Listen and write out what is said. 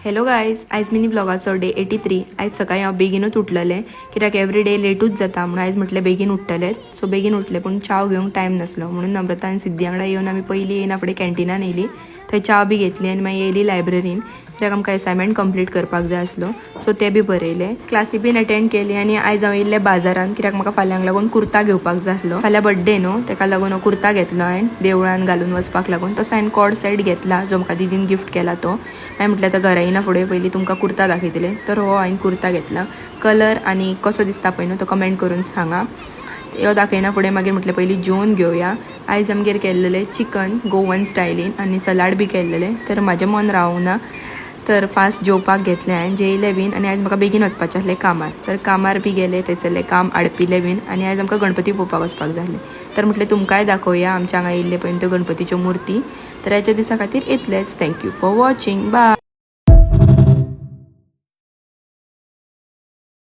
Hello guys, आयज mini ब्लॉगाचो day 83। आयज सकाळी हांव बेगीनूच उठलेलें कित्याक एवरी डे लेटूच जाता म्हणून आयज म्हटलें बेगीन उठतलें। सो बेगीन उठलें पूण चाव घेवंक टायम नासलो म्हणून नम्रता आनी सिद्धी वांगडा येवन आमी पयलीं येयना फुडें कॅन्टिनान येयली, थंय चाव बी घेतली आनी मागीर येयली लायब्ररीन कित्याक आमकां असायनमेंट कंप्लीट करपाक जाय आसलो। सो ते बी बरयले, क्लासी बीन अटेंड केली आनी आयज हांव येयल्लें बाजारान कित्याक म्हाका फाल्यांक लागून कुर्ता घेवपाक जाय आसलो। फाल्यां बर्थडे न्हू, तेका लागून हो कुर्ता घेतलो हांवें देवळान घालून वचपाक लागून। तसो हांवें कॉर्ड सेट घेतला जो म्हाका दीदीन गिफ्ट केला तो। हांवें म्हटलें आतां घरा येयना फुडें पयलीं तुमकां कुर्ता दाखयतलें, तर हो हांवें कुर्ता घेतला। कलर आनी कसो दिसता पळय न्हू तो कमेंट करून सांगा। ह्यो दाखयना फुडें मागीर म्हटलें पयलीं जेवून घेवया। आयज आमगेर केल्लेलें चिकन गोवन स्टायलीन आनी सलाड बी केल्लेलें, तर म्हाजें मन रावूंक ना तर फास्ट जेवपाक घेतलें हांवें, जेयलें बीन आनी आयज म्हाका बेगीन वचपाचें आसलें कामार, तर कामार बी गेलें थंयसरलें काम आडपिलें बीन आनी आयज आमकां गणपती पळोवपाक वचपाक जाय आसलें। तर म्हटलें तुमकांय दाखोवया आमच्या हांगा येयल्ले पळय त्यो गणपतीच्यो मुर्ती। तर ह्याच्या दिसा खातीर इतलेंच। Thank you for watching, bye.